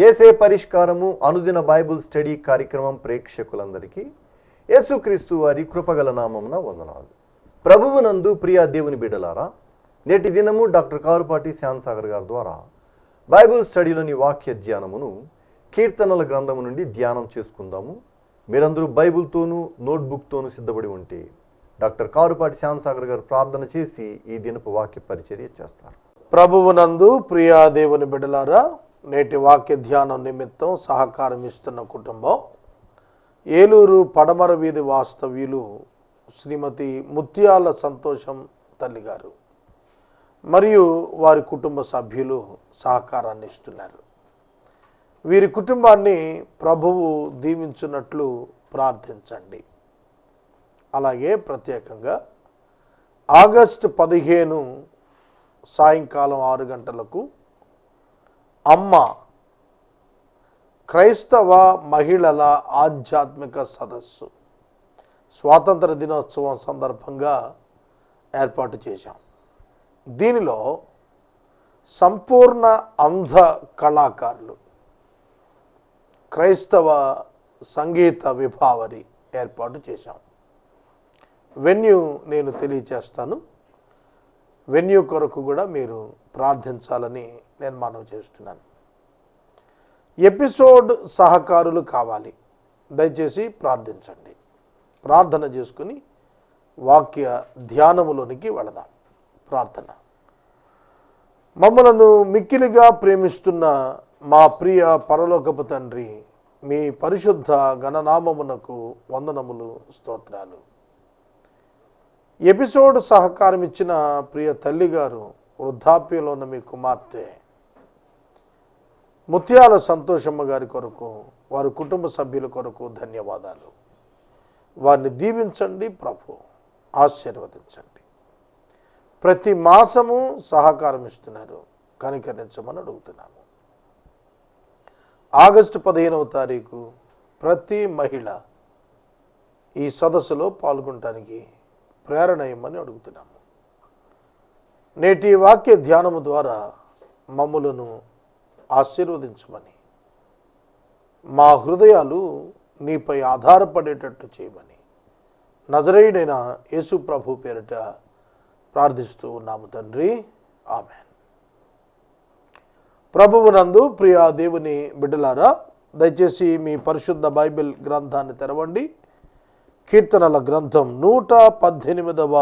యేసే పరిష్కారము అనుదిన Bible study కార్యక్రమం ప్రేక్షకులందరికీ యేసుక్రీస్తు వారి కృపగల నామమున వందనాలు. ప్రభువునందు ప్రియ దేవుని బిడ్డలారా, నేటి దినము డాక్టర్ కారుపాటి శ్యాన్సాగర్ గారి ద్వారా బైబుల్ స్టడీలోని వాక్య ధ్యానమును కీర్తనల గ్రంథము నుండి ధ్యానం చేసుకుందాము. మీరందరూ బైబుల్తోనూ నోట్బుక్తోనూ సిద్ధపడి ఉంటే డాక్టర్ కారుపాటి శ్యాన్సాగర్ గారు ప్రార్థన చేసి ఈ దినపు వాక్య పరిచర్య చేస్తారు. ప్రభువునందు ప్రియా దేవుని బిడ్డలారా, నేటి వాక్య ధ్యానం నిమిత్తం సహకారం ఇస్తున్న కుటుంబం ఏలూరు పడమర వీధి వాస్తవ్యులు శ్రీమతి ముత్యాల సంతోషం తల్లి గారు మరియు వారి కుటుంబ సభ్యులు సహకారాన్ని ఇస్తున్నారు. వీరి కుటుంబాన్ని ప్రభువు దీవించున్నట్లు ప్రార్థించండి. అలాగే ప్రత్యేకంగా ఆగస్టు 15 సాయంకాలం 6 గంటలకు అమ్మ క్రైస్తవ మహిళల ఆధ్యాత్మిక సదస్సు స్వాతంత్ర దినోత్సవం సందర్భంగా ఏర్పాటు చేశాం. దీనిలో సంపూర్ణ అంధ కళాకారులు క్రైస్తవ సంగీత విభావరి ఏర్పాటు చేశాం. వెన్యూ నేను తెలియచేస్తాను. వెన్యూ కొరకు కూడా మీరు ప్రార్థించాలని నేను మనవి చేస్తున్నాను. ఎపిసోడ్ సహకారులు కావాలి, దయచేసి ప్రార్థించండి. ప్రార్థన చేసుకుని వాక్య ధ్యానములోనికి వెళదాం. ప్రార్థన. మమ్మలను మిక్కిలిగా ప్రేమిస్తున్న మా ప్రియ పరలోకపు తండ్రి, మీ పరిశుద్ధ ఘననామమునకు వందనములు, స్తోత్రాలు. ఎపిసోడ్ సహకారం ఇచ్చిన ప్రియ తల్లి గారు, వృద్ధాప్యంలో ఉన్న మీ కుమార్తె ముత్యాల సంతోషమ్మ గారి కొరకు, వారి కుటుంబ సభ్యుల కొరకు ధన్యవాదాలు. వారిని దీవించండి ప్రభు, ఆశీర్వదించండి. ప్రతి మాసము సహకారం ఇస్తున్నారు, కనికరించమని అడుగుతున్నాము. ఆగస్టు 15వ తారీఖు ప్రతి మహిళ ఈ సదస్సులో పాల్గొనడానికి ప్రేరణ ఇమ్మని అడుగుతున్నాము. నేటి వాక్య ధ్యానము ద్వారా మమ్ములను ఆశీర్వదించమని, మా హృదయాలు నీపై ఆధారపడేటట్టు చేయమని నజరేయుడైన యేసు ప్రభు పేరిట ప్రార్థిస్తూ ఉన్నాము తండ్రి, ఆమెన్. ప్రభువునందు ప్రియ దేవుని బిడ్డలారా, దయచేసి మీ పరిశుద్ధ బైబిల్ గ్రంథాన్ని తెరవండి. కీర్తనల గ్రంథం 118వ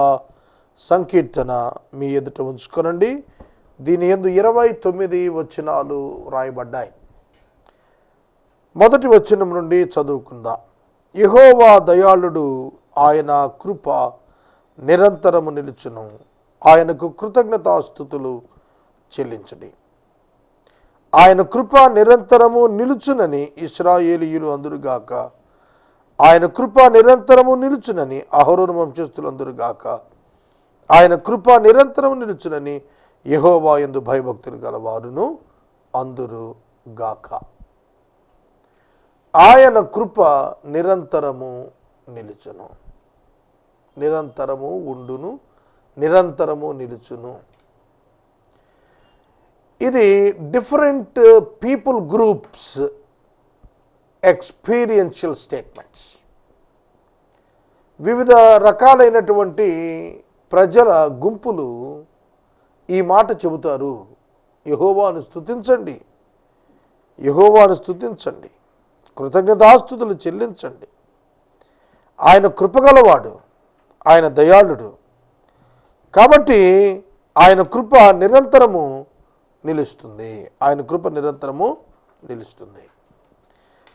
సంకీర్తన మీ ఎదుట ఉంచుకోనండి. దీని యందు 29 వచనాలు రాయబడ్డాయి. మొదటి వచనం నుండి చదువుకుందాం. యెహోవా దయాళుడు, ఆయన కృప నిరంతరము నిలుచును, ఆయనకు కృతజ్ఞతాస్తుతులు చెల్లించండి. ఆయన కృప నిరంతరము నిలుచునని ఇశ్రాయేలీయులు అందురుగాక. ఆయన కృప నిరంతరము నిలుచునని అహరోను వంశస్థులు అందురుగాక. ఆయన కృప నిరంతరము నిలుచునని యెహోవా యందు భయభక్తులు గలవారును అందురుగాక. ఆయన కృప నిరంతరము నిలుచును, నిరంతరము ఉండును, నిరంతరము నిలుచును. ఇది different people groups experiential statements. వివిధ రకాలైనటువంటి ప్రజల గుంపులు ఈ మాట చెబుతారు. యెహోవాను స్తుతించండి, యెహోవాను స్తుతించండి, కృతజ్ఞతాస్తుతులు చెల్లించండి. ఆయన కృపగలవాడు, ఆయన దయాళుడు. కాబట్టి ఆయన కృప నిరంతరము నిలుస్తుంది, ఆయన కృప నిరంతరము నిలుస్తుంది.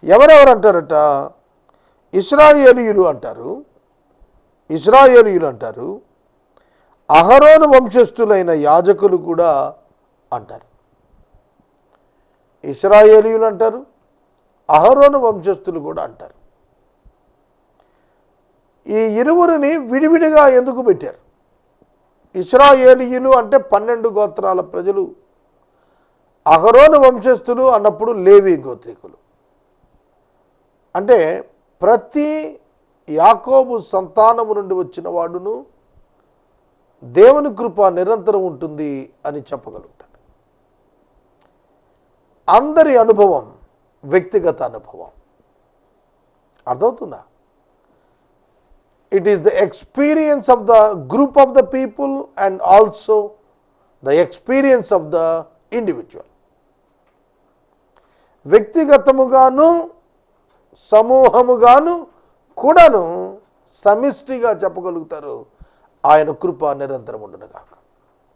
ఎవరెవరు అంటారట? ఇశ్రాయేలీయులు అంటారు, ఇశ్రాయేలీయులు అంటారు. అహరోను వంశస్థులైన యాజకులు కూడా అంటారు. ఇశ్రాయేలీయులు అంటారు, అహరోను వంశస్థులు కూడా అంటారు. ఈ ఇరువురిని విడివిడిగా ఎందుకు పెట్టారు? ఇశ్రాయేలీయులు అంటే 12 గోత్రాల ప్రజలు, అహరోను వంశస్థులు అన్నప్పుడు లేవి గోత్రికులు. అంటే ప్రతి యాకోబు సంతానము నుండి వచ్చిన వాడును దేవుని కృప నిరంతరం ఉంటుంది అని చెప్పగలుగుతాడు. అందరి అనుభవం వ్యక్తిగత అనుభవం. అర్థమవుతుందా? It is the experience of the group of the people and also the experience of the individual. వ్యక్తిగతముగాను సమూహముగాను కూడాను సమిష్టిగా చెప్పగలుగుతారు, ఆయన కృప నిరంతరం ఉండును గాక.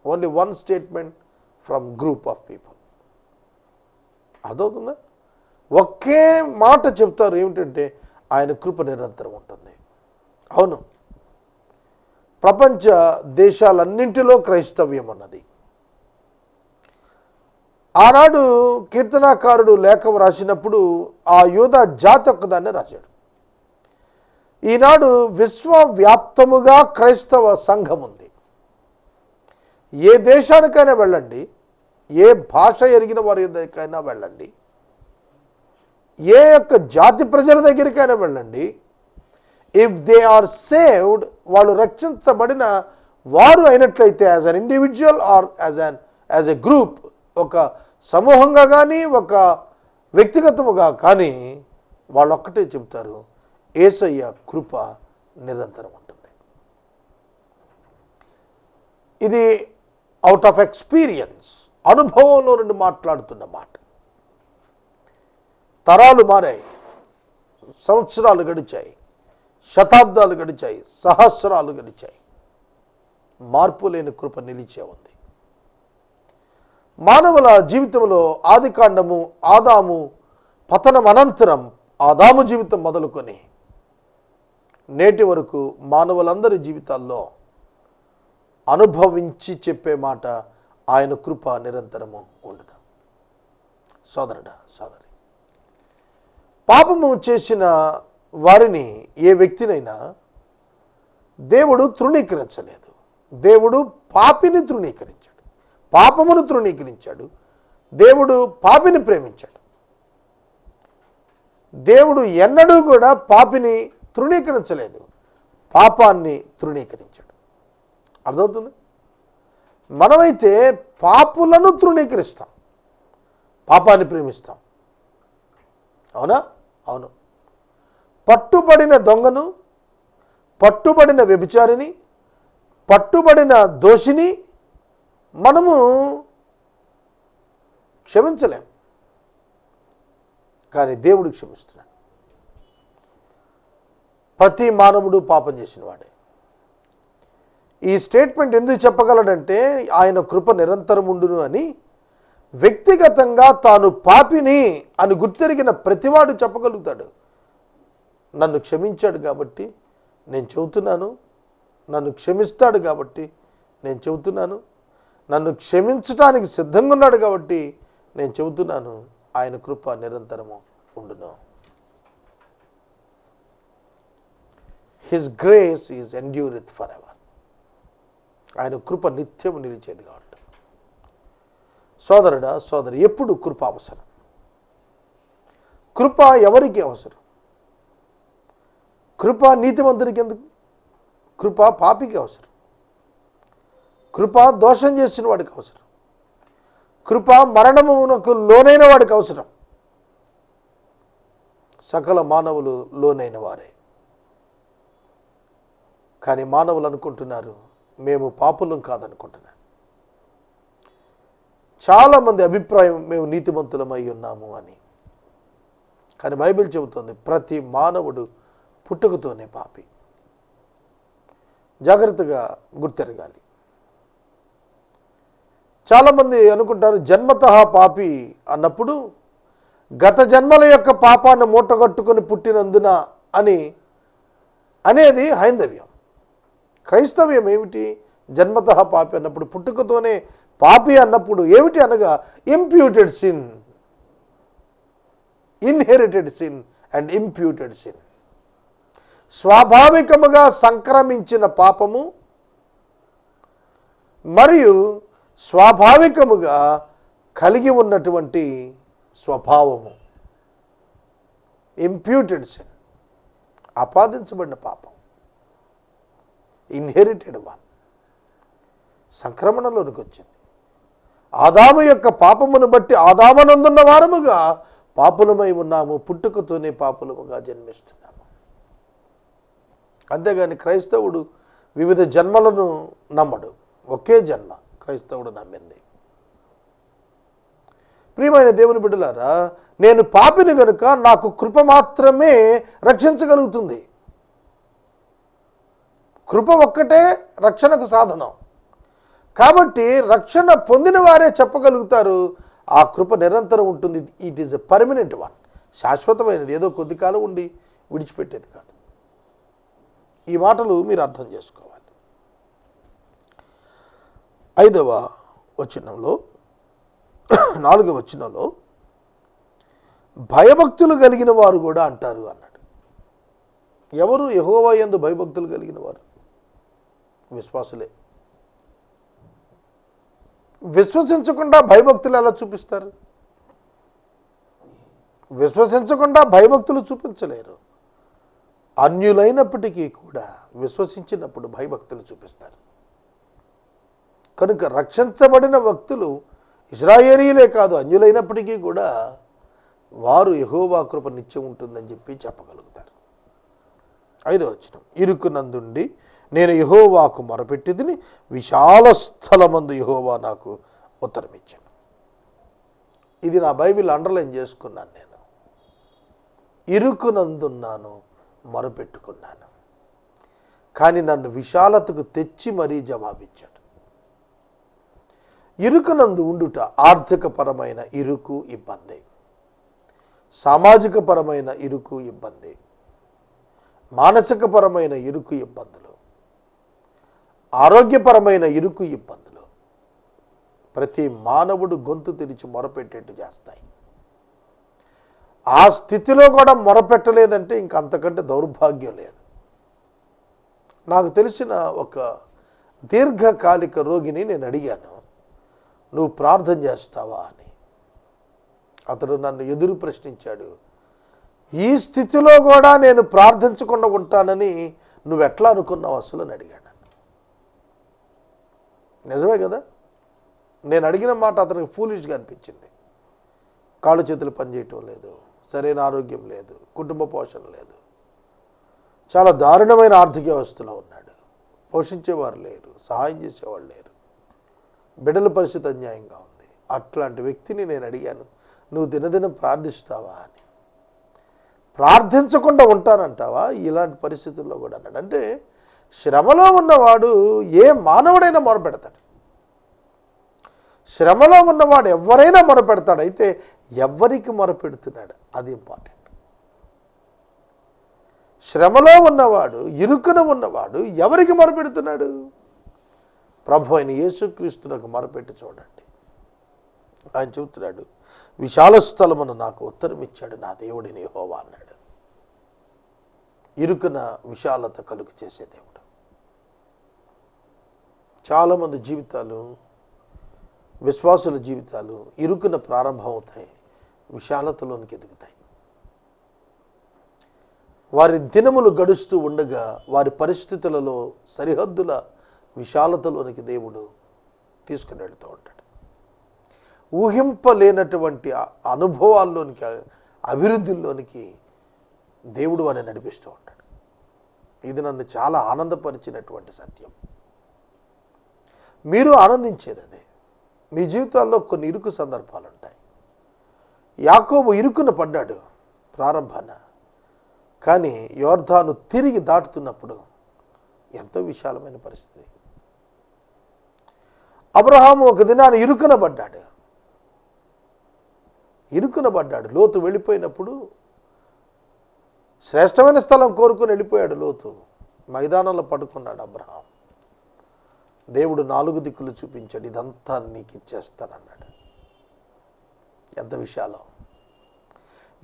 Only one statement from group of people. అదవుతుందా? ఒకే మాట చెప్తారు, ఏమిటంటే ఆయన కృప నిరంతరం ఉంటుంది. అవును, ప్రపంచ దేశాలన్నింటిలో క్రైస్తవ్యం ఉన్నది. ఆనాడు కీర్తనాకారుడు లేఖ రాసినప్పుడు ఆ యూదా జాతి ఒక్కదాన్నే రాశాడు. ఈనాడు విశ్వవ్యాప్తముగా క్రైస్తవ సంఘం ఉంది. ఏ దేశానికైనా వెళ్ళండి, ఏ భాష ఎరిగిన వారి దగ్గరికైనా వెళ్ళండి, ఏ యొక్క జాతి ప్రజల దగ్గరికైనా వెళ్ళండి, ఇఫ్ దే ఆర్ సేవ్డ్, వాళ్ళు రక్షించబడిన వారు అయినట్లయితే as an individual or as a group, ఒక సమూహంగా కానీ ఒక వ్యక్తిగతముగా కానీ, వాళ్ళు ఒక్కటే చెప్తారు, యేసయ్య కృప నిరంతరం ఉంటుంది. ఇది అవుట్ ఆఫ్ ఎక్స్పీరియన్స్, అనుభవంలో నుండి మాట్లాడుతున్న మాట. తరాలు మారాయి, సంవత్సరాలు గడిచాయి, శతాబ్దాలు గడిచాయి, సహస్రాలు గడిచాయి, మార్పు లేని కృప నిలిచే ఉంది. మానవుల జీవితంలో ఆదికాండము, ఆదాము పతనం అనంతరం ఆదాము జీవితం మొదలుకొని నేటి వరకు మానవులందరి జీవితాల్లో అనుభవించి చెప్పే మాట, ఆయన కృప నిరంతరము ఉండడం. సోదరుడా, సోదరి, పాపము చేసిన వారిని, ఏ వ్యక్తినైనా దేవుడు తృణీకరించలేదు. దేవుడు పాపిని తృణీకరించాడు, పాపమును తృణీకరించాడు. దేవుడు పాపిని ప్రేమించాడు. దేవుడు ఎన్నడూ కూడా పాపిని తృణీకరించలేదు, పాపాన్ని తృణీకరించాడు. అర్థమవుతుంది? మనమైతే పాపులను తృణీకరిస్తాం, పాపాన్ని ప్రేమిస్తాం. అవునా? అవును. పట్టుబడిన దొంగను, పట్టుబడిన వ్యభిచారిని, పట్టుబడిన దోషిని మనము క్షమించలేం, కానీ దేవుడు క్షమిస్తున్నాడు. ప్రతి మానవుడు పాపం చేసిన వాడే. ఈ స్టేట్మెంట్ ఎందుకు చెప్పగలడంటే, ఆయన కృప నిరంతరం ఉండును అని వ్యక్తిగతంగా తాను పాపిని అని గుర్తెరిగిన ప్రతివాడు చెప్పగలుగుతాడు. నన్ను క్షమించాడు కాబట్టి నేను చెబుతున్నాను, నన్ను క్షమిస్తాడు కాబట్టి నేను చెబుతున్నాను, నన్ను క్షమించడానికి సిద్ధంగా ఉన్నాడు కాబట్టి నేను చెబుతున్నాను, ఆయన కృప నిరంతరము ఉండును. His grace is endureth for ever. ఆయన కృప నిత్యము నిలిచేది కాబట్టి. సోదరుడా, సోదరి, ఎప్పుడు కృప అవసరం? కృప ఎవరికి అవసరం? కృప నీతిమంతుడికి ఎందుకు? కృప పాపికి అవసరం. కృప దోషం చేసిన వాడికి అవసరం. కృప మరణమునకు లోనైన వాడికి అవసరం. సకల మానవులు లోనైన వారే. కానీ మానవులు అనుకుంటున్నారు మేము పాపులం కాదనుకుంటున్నారు. చాలామంది అభిప్రాయం మేము నీతిమంతులమై ఉన్నాము అని. కానీ బైబిల్ చెబుతుంది ప్రతి మానవుడు పుట్టుకతోనే పాపి. జాగ్రత్తగా గుర్తెరగాలి. చాలామంది అనుకుంటారు జన్మతః పాపి అన్నప్పుడు గత జన్మల యొక్క పాపాన్ని మూటగట్టుకొని పుట్టినందున అని అనేది హైందవ్యం. క్రైస్తవ్యం ఏమిటి? జన్మతః పాపి అన్నప్పుడు, పుట్టుకతోనే పాపి అన్నప్పుడు ఏమిటి అనగా imputed sin, inherited sin and imputed sin. స్వాభావికముగా సంక్రమించిన పాపము మరియు స్వాభావికముగా కలిగి ఉన్నటువంటి స్వభావము. ఇంప్యూటెడ్ సిన్, ఆపాదించబడిన పాపం. ఇన్హెరిటెడ్ వన్, సంక్రమణలోనికి వచ్చింది. ఆదాము యొక్క పాపమును బట్టి ఆదామనందున్న వారముగా పాపులమై ఉన్నాము, పుట్టుకతోనే పాపులముగా జన్మిస్తున్నాము. అంతేగాని క్రైస్తవుడు వివిధ జన్మలను నమ్మడు, ఒకే జన్మ క్రైస్తవుడు నమ్మింది. ప్రియమైన దేవుని బిడ్డలారా, నేను పాపిని గనుక నాకు కృప మాత్రమే రక్షించగలుగుతుంది. కృప ఒక్కటే రక్షణకు సాధనం. కాబట్టి రక్షణ పొందిన వారే చెప్పగలుగుతారు, ఆ కృప నిరంతరం ఉంటుంది. It is a permanent one, శాశ్వతమైనది, ఏదో కొద్ది కాలం ఉండి విడిచిపెట్టేది కాదు. ఈ మాటలు మీరు అర్థం చేసుకోవాలి. 5వ వచనంలో 4వ వచనంలో భయభక్తులు కలిగిన వారు కూడా అంటారు అన్నాడు. ఎవరు యెహోవా యందు భయభక్తులు కలిగిన వారు? విశ్వాసులే. విశ్వసించకుండా భయభక్తులు ఎలా చూపిస్తారు? విశ్వసించకుండా భయభక్తులు చూపించలేరు. అన్యులైనప్పటికీ కూడా విశ్వసించినప్పుడు భయభక్తులు చూపిస్తారు. కనుక రక్షించబడిన భక్తులు ఇశ్రాయేలీలే కాదు, అన్యులైనప్పటికీ కూడా వారు యెహోవా కృప నిత్యం ఉంటుందని చెప్పగలుగుతారు. 5వ వచనం, ఇరుకునందుండి నేను యెహోవాకు మొరపెట్టిదిని, విశాల స్థలమందు యెహోవా నాకు ఉత్తరం ఇచ్చాను. ఇది నా బైబిల్ అండర్లైన్ చేసుకున్నాను. నేను ఇరుకునందున్నాను, మొరపెట్టుకున్నాను, కానీ నన్ను విశాలతకు తెచ్చి మరీ జవాబిచ్చాడు. ఇరుకునందు ఉండుట ఆర్థికపరమైన ఇరుకు, ఇబ్బంది, సామాజికపరమైన ఇరుకు, ఇబ్బంది, మానసికపరమైన ఇరుకు, ఇబ్బందులు, ఆరోగ్యపరమైన ఇరుకు, ఇబ్బందులు ప్రతి మానవుడు గొంతు తెరిచి మొరపెట్టేట్టు చేస్తాయి. ఆ స్థితిలో కూడా మొరపెట్టలేదంటే ఇంక అంతకంటే దౌర్భాగ్యం లేదు. నాకు తెలిసిన ఒక దీర్ఘకాలిక రోగిని నేను అడిగాను, నువ్వు ప్రార్థన చేస్తావా అని. అతడు నన్ను ఎదురు ప్రశ్నించాడు, ఈ స్థితిలో కూడా నేను ప్రార్థించకుండా ఉంటానని నువ్వెట్లా అనుకున్నావు అసలు అని అడిగాడు. నిజమే కదా? నేను అడిగిన మాట అతనికి ఫూలిష్గా అనిపించింది. కాళ్ళు చేతులు పనిచేయటం లేదు, సరైన ఆరోగ్యం లేదు, కుటుంబ పోషణ లేదు, చాలా దారుణమైన ఆర్థిక వ్యవస్థలో ఉన్నాడు, పోషించేవారు లేరు, సహాయం చేసేవాళ్ళు లేరు, బిడ్డల పరిస్థితి అన్యాయంగా ఉంది. అట్లాంటి వ్యక్తిని నేను అడిగాను, నువ్వు దినదినం ప్రార్థిస్తావా అని. ప్రార్థించకుండా ఉంటానంటావా ఇలాంటి పరిస్థితుల్లో కూడా అన్నాడు. అంటే శ్రమలో ఉన్నవాడు ఏ మానవుడైనా మొరపెడతాడు. శ్రమలో ఉన్నవాడు ఎవరైనా మొరపెడతాడు. అయితే ఎవరికి మొరపెడుతున్నాడు అది ఇంపార్టెంట్. శ్రమలో ఉన్నవాడు, ఇరుకున ఉన్నవాడు ఎవరికి మొరపెడుతున్నాడు? ప్రభు అయిన యేసుక్రీస్తునకు మొరపెట్టి చూడండి. ఆయన చెబుతున్నాడు, విశాల స్థలమును నాకు ఉత్తరం ఇచ్చాడు నా దేవుడిని యెహోవా అన్నాడు. ఇరుకున విశాలత కలుగు చేసే దేవుడు. చాలామంది జీవితాలు, విశ్వాసుల జీవితాలు ఇరుకున ప్రారంభం అవుతాయి, విశాలతలోనికి ఎదుగుతాయి. వారి దినములు గడుస్తూ ఉండగా వారి పరిస్థితులలో సరిహద్దుల విశాలతలోనికి దేవుడు తీసుకుని వెళుతూ ఉంటాడు. ఊహింపలేనటువంటి అనుభవాల్లోనికి, అభివృద్ధిలోనికి దేవుడు వారిని నడిపిస్తూ ఉంటాడు. ఇది నన్ను చాలా ఆనందపరిచినటువంటి సత్యం. మీరు ఆనందించేది అదే. మీ జీవితాల్లో కొన్ని ఇరుకు సందర్భాలు ఉంటాయి. యాకోబు ఇరుకున పడ్డాడు ప్రారంభాన, కానీ యోర్దాను తిరిగి దాటుతున్నప్పుడు ఎంతో విశాలమైన పరిస్థితి. అబ్రహాము ఒక దినాన్ని ఇరుకున పడ్డాడు. లోతు వెళ్ళిపోయినప్పుడు శ్రేష్టమైన స్థలం కోరుకుని వెళ్ళిపోయాడు. లోతు మైదానంలో పడుకున్నాడు. అబ్రహాం దేవుడు 4 దిక్కులు చూపించాడు, ఇదంతా నీకు ఇచ్చేస్తానన్నాడు. ఎంత విశాలం!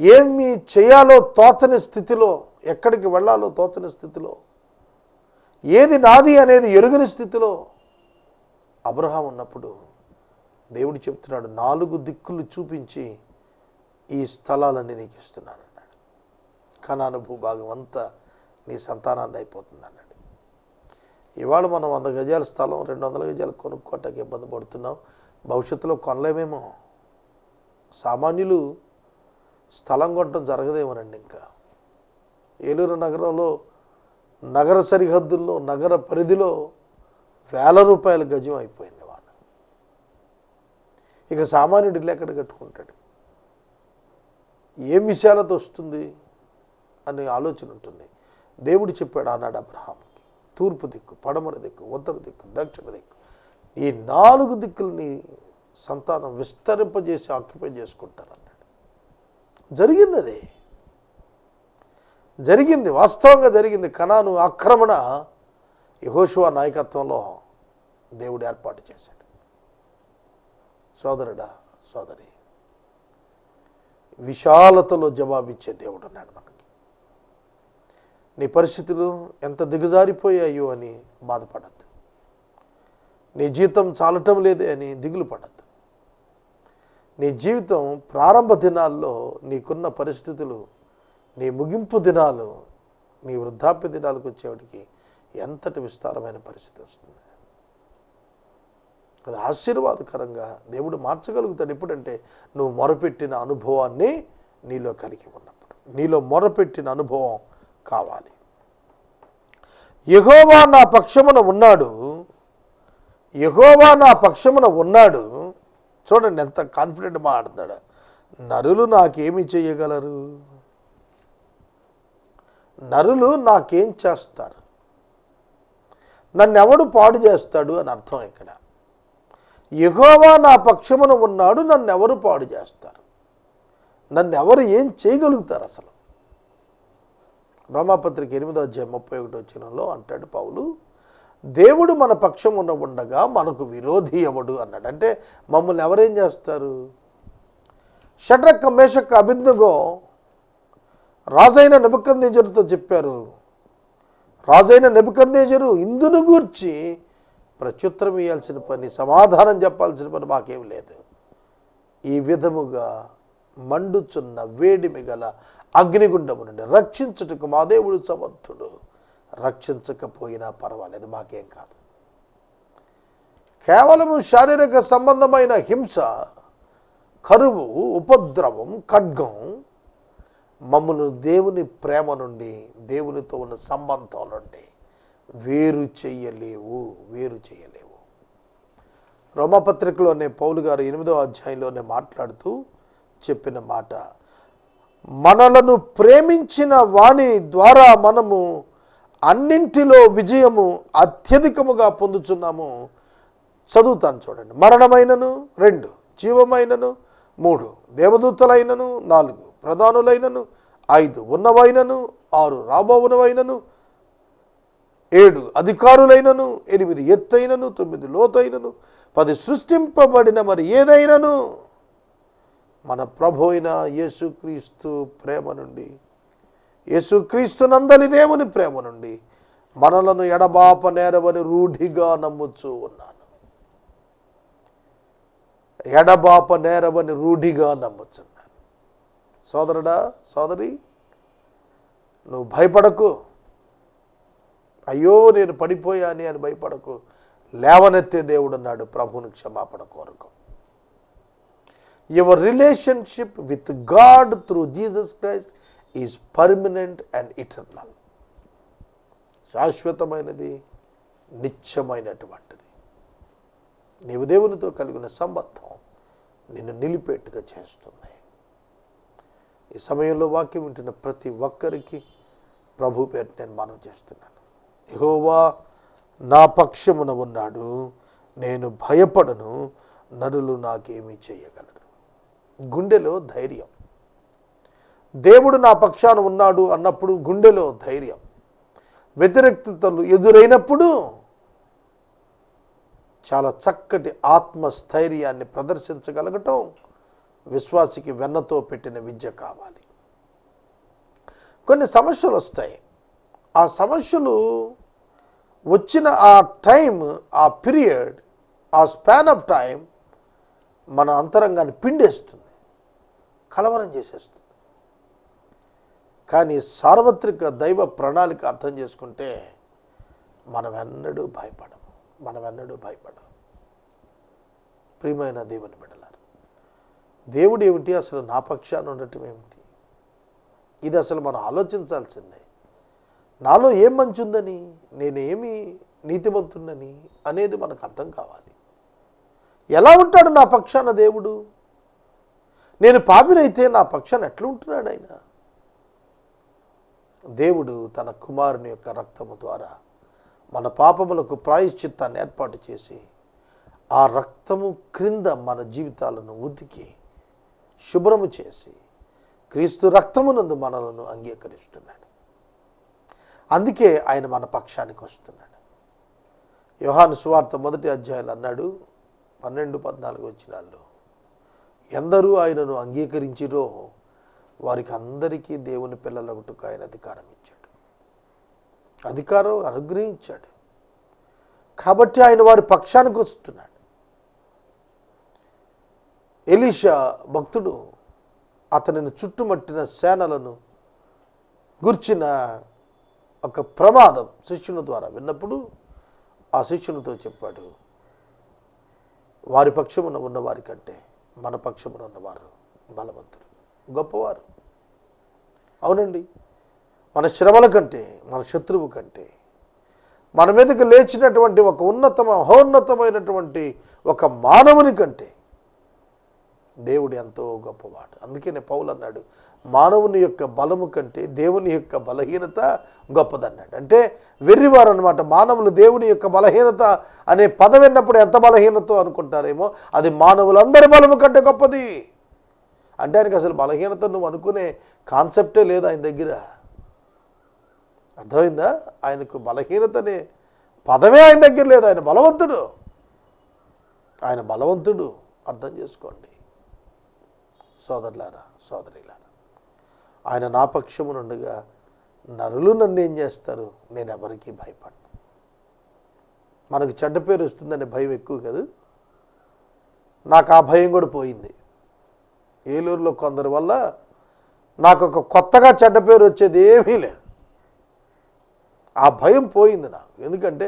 ఏమి చేయాలో తోచని స్థితిలో, ఎక్కడికి వెళ్ళాలో తోచని స్థితిలో, ఏది నాది అనేది ఎరుగని స్థితిలో అబ్రహాం ఉన్నప్పుడు దేవుడు చెప్తున్నాడు, 4 దిక్కులు చూపించి ఈ స్థలాలన్నీ నీకు ఇస్తున్నాను అన్నాడు. కనాను భూభాగం అంతా నీ సంతానాన్ని అయిపోతుంది అన్నాడు. ఇవాళ మనం 100 గజాల స్థలం, 200 గజాలు కొనుక్కోవటానికి ఇబ్బంది పడుతున్నాం. భవిష్యత్తులో కొనలేమేమో. సామాన్యులు స్థలం కొనటం జరగదేమోనండి. ఇంకా ఏలూరు నగరంలో నగర సరిహద్దుల్లో నగర పరిధిలో ₹1,000 గజం అయిపోయింది వాళ్ళు. ఇక సామాన్యుడు ఇల్లు ఎక్కడ కట్టుకుంటాడు? ఏం విషయాలతో వస్తుంది అనే ఆలోచన ఉంటుంది. దేవుడు చెప్పాడు ఆనాడు అబ్రహాముకి, తూర్పు దిక్కు, పడమర దిక్కు, ఉత్తర దిక్కు, దక్షిణ దిక్కు, ఈ 4 దిక్కుల్ని సంతానం విస్తరింపజేసి ఆక్యుపై చేసుకుంటారన్నాడు. జరిగింది, అది జరిగింది, వాస్తవంగా జరిగింది. కనాను ఆక్రమణ యెహోషువ నాయకత్వంలో దేవుడు ఏర్పాటు చేశాడు. సోదరుడా, సోదరి, విశాలతలో జవాబిచ్చే దేవుడు ఉన్నాడు మనకి. నీ పరిస్థితులు ఎంత దిగజారిపోయాయో అని బాధపడద్దు. నీ జీతం చాలటం లేదే అని దిగులు పడద్దు. నీ జీవితం ప్రారంభ దినాల్లో నీకున్న పరిస్థితులు, నీ ముగింపు దినాలు, నీ వృద్ధాప్య దినాలకు వచ్చేవాడికి ఎంతటి విస్తారమైన పరిస్థితి వస్తుంది. అది ఆశీర్వాదకరంగా దేవుడు మార్చగలుగుతాడు. ఎప్పుడంటే నువ్వు మొరపెట్టిన అనుభవాన్ని నీలో కలిగి ఉన్నప్పుడు. నీలో మొరపెట్టిన అనుభవం కావాలి. యెహోవా నా పక్షమున ఉన్నాడు, యెహోవా నా పక్షమున ఉన్నాడు. చూడండి ఎంత కాన్ఫిడెంట్ మాట్లాడుతున్నాడు. నరులు నాకేమి చేయగలరు? నరులు నాకేం చేస్తారు? నన్నెవడు పాడు చేస్తాడు అని అర్థం ఇక్కడ. యెహోవా నా పక్షమున ఉన్నాడు, నన్నెవరు పాడు చేస్తారు? నన్నెవరు ఏం చేయగలుగుతారు అసలు? రోమాపత్రిక 8:31 అంటాడు పౌలు, దేవుడు మన పక్షమున ఉండగా మనకు విరోధి ఎవడు అన్నాడు. అంటే మమ్మల్ని ఎవరేం చేస్తారు? షడ్రక్, మేషక్, అబేద్నెగో రాజైన నెబుకద్నెజరుతో చెప్పారు. రాజైన నెబుకద్నెజరు ఇందును గూర్చి ప్రత్యుత్తరం ఇవ్వాల్సిన పని, సమాధానం చెప్పాల్సిన పని మాకేం లేదు. ఈ విధముగా మండుచున్న వేడిమి గల అగ్నిగుండము నుండి రక్షించుటకు మా దేవుడు సమర్థుడు. రక్షించకపోయినా పర్వాలేదు, మాకేం కాదు. కేవలము శారీరక సంబంధమైన హింస, కరువు, ఉపద్రవం, ఖడ్గం మమ్మల్ని దేవుని ప్రేమ నుండి, దేవునితో ఉన్న సంబంధం నుండి వేరు చేయలేవు. రోమాపత్రికలోనే పౌలు గారు 8వ అధ్యాయంలోనే మాట్లాడుతూ చెప్పిన మాట, మనలను ప్రేమించిన వాని ద్వారా మనము అన్నింటిలో విజయము అత్యధికముగా పొందుచున్నాము. చదువుతాను చూడండి. మరణమైనను 2, జీవమైనను 3, దేవదూతలైనను 4, ప్రధానులైనను 5, ఉన్నవైనను 6, రాబోవునవైనను 7, అధికారులైనను 8, ఎత్తైనను 9, లోతైనను 10, సృష్టింపబడిన మరి ఏదైనను మన ప్రభు అయిన యేసుక్రీస్తు ప్రేమ నుండి, యేసుక్రీస్తు నందలి దేవుని ప్రేమ నుండి మనలను ఎడబాప నేరవని రూఢిగా నమ్ముచూ ఉన్నాను. ఎడబాప నేరవని రూఢిగా నమ్ముచున్నాను. సోదరుడా, సోదరి, నువ్వు భయపడకు. అయ్యో నేను పడిపోయాని అని భయపడకు. లేవనెత్తే దేవుడు అన్నాడు ప్రభువుని క్షమాపణ కోరుకో. Your relationship with God through Jesus Christ is permanent and eternal. శాశ్వతమైనది, నిత్యమైనటువంటిది. నీవు దేవునితో కలిగిన సంబంధం నిన్ను నిలిపేట్టుగా చేస్తుంది. ఈ సమయంలో వాక్యం వింటున్న ప్రతి ఒక్కరికి ప్రభు పేరు నేను మనవి చేస్తున్నాను. యెహోవా నా పక్షమున ఉన్నాడు, నేను భయపడను, నరులు నాకేమీ చేయగలరు. గుండెలో ధైర్యం. దేవుడు నా పక్షాన ఉన్నాడు అన్నప్పుడు గుండెలో ధైర్యం. వ్యతిరేకతలు ఎదురైనప్పుడు చాలా చక్కటి ఆత్మస్థైర్యాన్ని ప్రదర్శించగలగటం విశ్వాసికి వెన్నతో పెట్టిన విద్య కావాలి. కొన్ని సమస్యలు వస్తాయి. ఆ సమస్యలు వచ్చిన ఆ టైం, ఆ పీరియడ్, ఆ స్పాన్ ఆఫ్ టైం మన అంతరంగాన్ని పిండేస్తుంది, కలవరం చేసేస్తుంది. కానీ సార్వత్రిక దైవ ప్రణాళిక అర్థం చేసుకుంటే మనం ఎన్నడూ భయపడం. ప్రియమైన దేవుని బిడ్డలారా, దేవుడు ఏమిటి, అసలు నా పక్షాన ఉండటం ఏమిటి? ఇది అసలు మనం ఆలోచించాల్సిందే. నాలో ఏం మంచి ఉందని, నేనేమి నీతిమంతున్నని అనేది మనకు అర్థం కావాలి. ఎలా ఉంటాడు నా పక్షాన దేవుడు? నేను పాపినైతే నా పక్షాన ఎట్లా ఉంటున్నాడు ఆయన? దేవుడు తన కుమారుని యొక్క రక్తము ద్వారా మన పాపములకు ప్రాయశ్చిత్తాన్ని ఏర్పాటు చేసి ఆ రక్తము క్రింద మన జీవితాలను ఉతికి శుభ్రము చేసి క్రీస్తు రక్తమునందు మనలను అంగీకరిస్తున్నాడు. అందుకే ఆయన మన పక్షానికి వస్తున్నాడు. యోహాను సువార్త 1వ అధ్యాయంలో అన్నాడు, 12-14 వచనాల్లో, ఎందరూ ఆయనను అంగీకరించిరో వారికి అందరికీ దేవుని పిల్లలగుటకు ఆయన అధికారం ఇచ్చాడు, అధికారం అనుగ్రహించాడు. కాబట్టి ఆయన వారి పక్షానికి వస్తున్నాడు. ఎలీషా భక్తుడు అతనిని చుట్టుముట్టిన సేనలను గుర్చిన ఒక ప్రమాదం శిష్యుని ద్వారా విన్నప్పుడు ఆ శిష్యునితో చెప్పాడు, వారి పక్షమున ఉన్నవారి కంటే మన పక్షమున ఉన్నవారు బలవంతులు, గొప్పవారు. అవునండి, మన శ్రమల కంటే, మన శత్రువు కంటే, మన మీదకి లేచినటువంటి ఒక మహోన్నతమైనటువంటి ఒక మానవుని కంటే దేవుడు ఎంతో గొప్పవాడు. అందుకనే పౌలు అన్నాడు, మానవుని యొక్క బలము కంటే దేవుని యొక్క బలహీనత గొప్పదన్నాడు. అంటే వెర్రివారు అనమాట. మానవులు దేవుని యొక్క బలహీనత అనే పదం విన్నప్పుడు ఎంత బలహీనతో అనుకుంటారేమో, అది మానవులందరి బలము కంటే గొప్పది. అంటే ఆయనకి అసలు బలహీనత నువ్వు అనుకునే కాన్సెప్టే లేదు ఆయన దగ్గర. అర్థమైందా? ఆయనకు బలహీనత అనే పదమే ఆయన దగ్గర లేదు. ఆయన బలవంతుడు, ఆయన బలవంతుడు. అర్థం చేసుకోండి సోదరులారా, సోదరిలారా. ఆయన నా పక్షమునుండగా నరులు నన్ను ఏం చేస్తారు? నేను ఎవరికీ భయపడను. మనకు చెడ్డ పేరు వస్తుందనే భయం ఎక్కువ కదా. నాకు ఆ భయం కూడా పోయింది. ఏలూరులో కొందరి వల్ల నాకు ఒక కొత్తగా చెడ్డ పేరు వచ్చేది ఏమీ లేదు. ఆ భయం పోయింది నాకు. ఎందుకంటే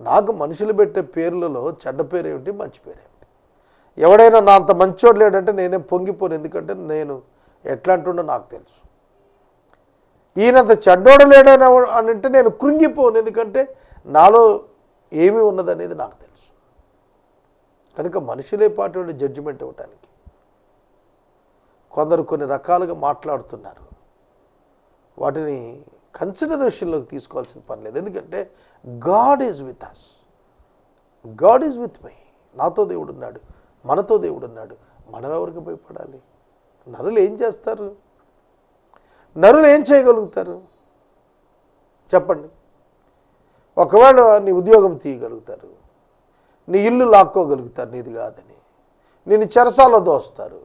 నాకు మనుషులు పెట్టే పేర్లలో చెడ్డ పేరు ఏమిటి, మంచి పేరు ఏమిటి? ఎవడైనా నా అంత మంచోడు లేడంటే నేనేం పొంగిపోను. ఎందుకంటే నేను ఎట్లా అంటుండో నాకు తెలుసు. ఈయనంత చెడ్డోడు లేడని అని అంటే నేను కృంగిపోను. ఎందుకంటే నాలో ఏమి ఉన్నదనేది నాకు తెలుసు. కనుక మనుషులే పాటు జడ్జిమెంట్ ఇవ్వటానికి కొందరు కొన్ని రకాలుగా మాట్లాడుతున్నారు. వాటిని కన్సిడరేషన్లోకి తీసుకోవాల్సిన పని లేదు. ఎందుకంటే God is with us, God is with my. నాతో దేవుడు ఉన్నాడు, మనతో దేవుడు ఉన్నాడు. మనం ఎవరికి భయపడాలి? నరులు ఏం చేస్తారు? నరులు ఏం చేయగలుగుతారు చెప్పండి? ఒకవేళ నీ ఉద్యోగం తీయగలుగుతారు, నీ ఇల్లు లాక్కోగలుగుతారు నీది కాదని, నేను చెరసాలో దోస్తారు,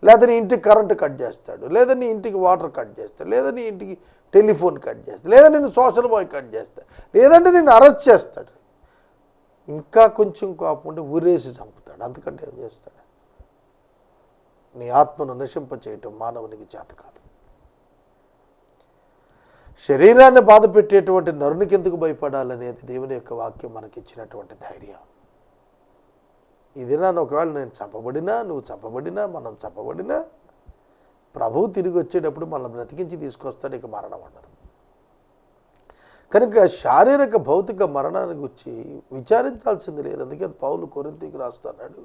లేదా నీ ఇంటికి కరెంటు కట్ చేస్తాడు, లేదా నీ ఇంటికి వాటర్ కట్ చేస్తాడు, లేదా నీ ఇంటికి టెలిఫోన్ కట్ చేస్తాడు, లేదా నేను సోషల్ బాయ్ కట్ చేస్తాడు, లేదంటే నేను అరెస్ట్ చేస్తాడు. ఇంకా కొంచెం కోపం ఉంటే ఊరేసి చంపుతాడు. అంతకంటే ఏం చేస్తాడు? నీ ఆత్మను నశింప చేయటం మానవునికి చేత కాదు. శరీరాన్ని బాధ పెట్టేటువంటి నరునికి ఎందుకు భయపడాలనేది దేవుని యొక్క వాక్యం మనకిచ్చినటువంటి ధైర్యం. ఇది నన్ను ఒకవేళ నేను చంపబడినా, నువ్వు చంపబడినా, మనం చంపబడినా, ప్రభువు తిరిగి వచ్చేటప్పుడు మనం బ్రతికించి తీసుకొస్తాడు. ఇక మరణం ఉండదు. కనుక శారీరక భౌతిక మరణాన్ని గురించి విచారించాల్సింది లేదు. అందుకని పౌలు కొరింథీకి రాస్తున్నాడు,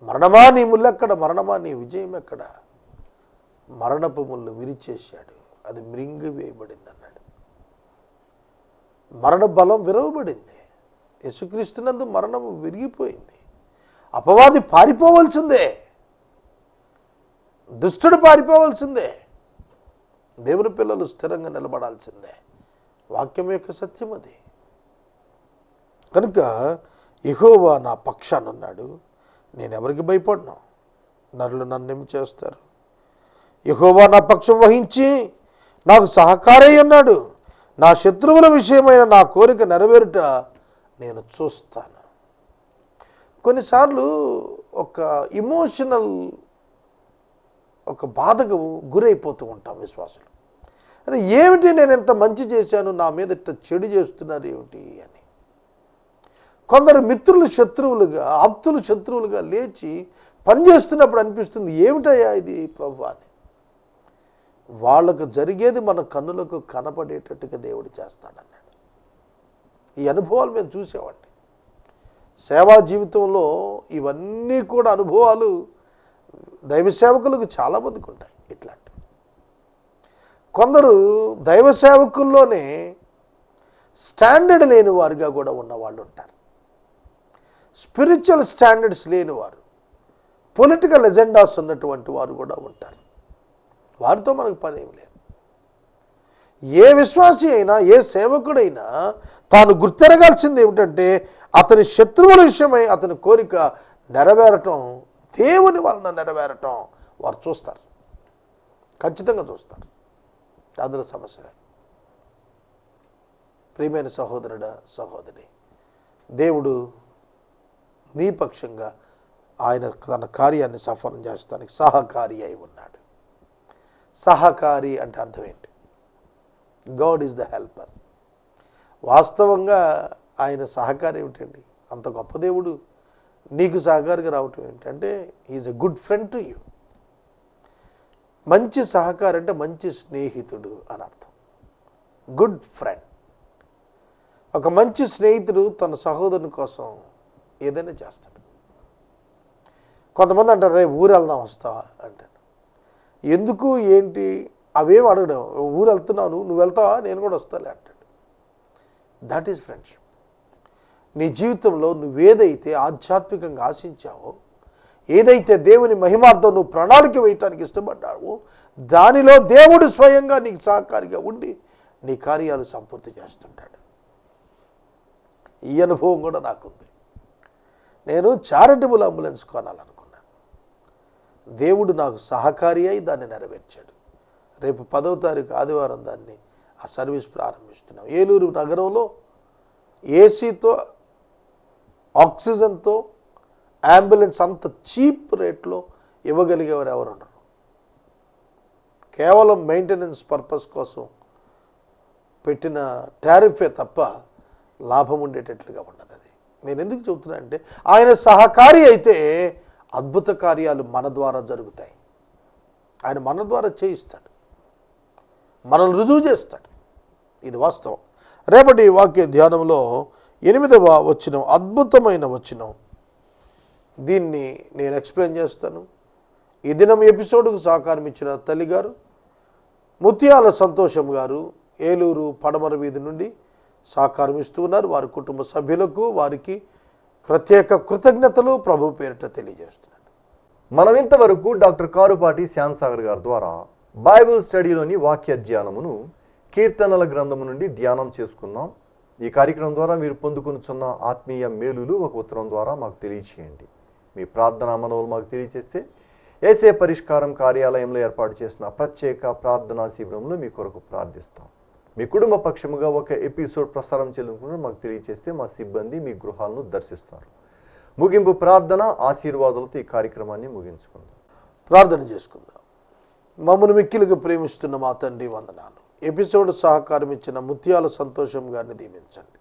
మరణమా నీ ముల్లెక్కడ, మరణమా నీ విజయం ఎక్కడ? మరణపు ముళ్ళు విరిచేశాడు, అది మృంగి వేయబడింది అన్నాడు. మరణ బలం విరవబడింది. యేసుక్రీస్తునందు మరణము విరిగిపోయింది. అపవాది పారిపోవలసిందే, దుష్టుడు పారిపోవలసిందే. దేవుని పిల్లలు స్థిరంగా నిలబడాల్సిందే. వాక్యం యొక్క సత్యం అది. కనుక యెహోవా నా పక్షాన ఉన్నాడు, నేను ఎవరికి భయపడను. నరులు నన్నేమి చేస్తారు? యెహోవా నా పక్షం వహించి నాకు సహకారై ఉన్నాడు. నా శత్రువుల విషయమైన నా కోరిక నెరవేరుట నేను చూస్తాను. కొన్నిసార్లు ఒక ఇమోషనల్ ఒక బాధకు గురైపోతూ ఉంటాం విశ్వాసులు. అరే ఏమిటి, నేను ఎంత మంచి చేశాను, నా మీద ఇట్లా చెడు చేస్తున్నారు ఏమిటి అని. కొందరు మిత్రులు శత్రువులుగా, ఆప్తులు శత్రువులుగా లేచి పనిచేస్తున్నప్పుడు అనిపిస్తుంది, ఏమిటయ్యా ఇది ప్రభు అని. వాళ్ళకు జరిగేది మన కన్నులకు కనపడేటట్టుగా దేవుడు చేస్తాడన్నాడు. ఈ అనుభవాలు మేము చూసామండి. సేవా జీవితంలో ఇవన్నీ కూడా అనుభవాలు దైవ సేవకులకు చాలామందికి ఉంటాయి. ఇట్లాంటివి కొందరు దైవ సేవకుల్లోనే స్టాండర్డ్ లేని వారుగా కూడా ఉన్నవాళ్ళు ఉంటారు. స్పిరిచువల్ స్టాండర్డ్స్ లేనివారు, పొలిటికల్ ఎజెండాస్ ఉన్నటువంటి వారు కూడా ఉంటారు. వారితో మనకు పని ఏమి లేదు. ఏ విశ్వాసి అయినా, ఏ సేవకుడైనా తాను గుర్తెరగాల్సింది ఏమిటంటే అతని శత్రువుల విషయమై అతని కోరిక నెరవేరటం, దేవుని వలన నెరవేరటం వారు చూస్తారు, ఖచ్చితంగా చూస్తారు. అందులో సమస్య లేదు. ప్రియమైన సహోదరుడా, సహోదరి, దేవుడు నీ పక్షంగా ఆయన తన కార్యాన్ని సఫలం చేస్తానికి సహకారి అయి ఉన్నాడు. సహకారి అంటే అర్థం ఏంటి? God is the helper. వాస్తవంగా ఆయన సహకారి ఏమిటండి? అంత గొప్ప దేవుడు నీకు సహకారిగా రావటం ఏంటంటే is a good friend to you. మంచి సహకారి అంటే మంచి స్నేహితుడు అని అర్థం. Good friend. ఒక మంచి స్నేహితుడు తన సహోదరుని కోసం ఏదైనా చేస్తాడు. కొంతమంది అంటారు, రే ఊరు వెళ్దాం వస్తావా అంటారు. ఎందుకు ఏంటి అవేం అడగడం. ఊరు వెళ్తున్నావు, నువ్వు వెళ్తావా, నేను కూడా వస్తాలే అంటాడు. That is friendship. నీ జీవితంలో నువ్వేదైతే ఆధ్యాత్మికంగా ఆశించావో, ఏదైతే దేవుని మహిమార్థం నువ్వు ప్రణాళిక వేయటానికి ఇష్టపడ్డావో, దానిలో దేవుడు స్వయంగా నీకు సహకారిగా ఉండి నీ కార్యాలు సంపూర్తి చేస్తుంటాడు. ఈ అనుభవం కూడా నాకుంది. నేను చారిటబుల్ అంబులెన్స్ కొనాలనుకున్నాను. దేవుడు నాకు సహకారి అయి దాన్ని నెరవేర్చాడు. రేపు 10వ తారీఖు ఆదివారం దాన్ని ఆ సర్వీస్ ప్రారంభిస్తున్నాం. ఏలూరు నగరంలో ఏసీతో, ఆక్సిజన్తో అంబులెన్స్ అంత చీప్ రేట్లో ఇవ్వగలిగేవారు ఎవరు ఉండరు. కేవలం మెయింటెనెన్స్ పర్పస్ కోసం పెట్టిన టారిఫే తప్ప లాభం ఉండేటట్లుగా ఉండదు. అది నేను ఎందుకు చెబుతున్నా అంటే ఆయన సహకారి అయితే అద్భుత కార్యాలు మన ద్వారా జరుగుతాయి. ఆయన మన ద్వారా చేయిస్తాడు, మనల్ని రుజువు చేస్తాడు. ఇది వాస్తవం. రేపటి వాక్య ధ్యానంలో 8వ వచనం, అద్భుతమైన వచనం. దీన్ని నేను ఎక్స్ప్లెయిన్ చేస్తాను. ఈ దినం ఎపిసోడ్కు సహకారం ఇచ్చిన తల్లిగారు ముత్యాల సంతోషం గారు ఏలూరు పడమర వీధి నుండి సహకారం ఇస్తూ ఉన్నారు. వారి కుటుంబ సభ్యులకు వారికి ప్రత్యేక కృతజ్ఞతలు ప్రభు పేరిట తెలియజేస్తున్నాను. మనం ఇంతవరకు డాక్టర్ కారుపాటి శ్యామ్సాగర్ గారి ద్వారా బైబిల్ స్టడీలోని వాక్య ధ్యానమును కీర్తనల గ్రంథము నుండి ధ్యానం చేసుకున్నాం. ఈ కార్యక్రమం ద్వారా మీరు పొందుకొనుచున్న ఆత్మీయ మేలులు ఒక ఉత్తరం ద్వారా మాకు తెలియచేయండి. మీ ప్రార్థనా మనవులు మాకు తెలియజేస్తే ఏసే పరిష్కారం కార్యాలయంలో ఏర్పాటు చేసిన ప్రత్యేక ప్రార్థనా శిబిరంలో మీ కొరకు ప్రార్థిస్తాం. మీ కుటుంబ పక్షముగా ఒక ఎపిసోడ్ ప్రసారం చేయాలనుకుంటే మాకు తెలియజేస్తే మా సిబ్బంది మీ గృహాలను దర్శిస్తారు. ముగింపు ప్రార్థన ఆశీర్వాదాలతో ఈ కార్యక్రమాన్ని ముగించుకుందాం. ప్రార్థన చేసుకుందాం. మమ్మల్ని మిక్కిలిగా ప్రేమిస్తున్న మా తండ్రి వందనాలు. ఎపిసోడ్ సహకారం ఇచ్చిన ముత్యాల సంతోషం గారిని దీవించండి.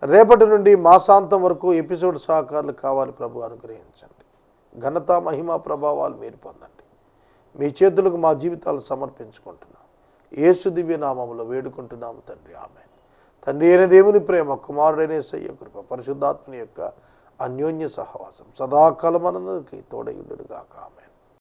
రేపటి నుండి మాసాంతం వరకు ఎపిసోడ్ సహకారాలు కావాలి ప్రభు, అనుగ్రహించండి. ఘనత మహిమ ప్రభావాలు మీరు పొందండి. మీ చేతులకు మా జీవితాలు సమర్పించుకుంటున్నాం. యేసు దివ్య నామములో వేడుకుంటున్నాము తండ్రి, ఆమేన్. తండ్రి అయిన దేవుని ప్రేమ, కుమారుడైన యేసయ్య కృప, పరిశుద్ధాత్మని యొక్క అన్యోన్య సహవాసం సదాకాలం మనందరికీ తోడై ఉండును గాక. ఆమేన్.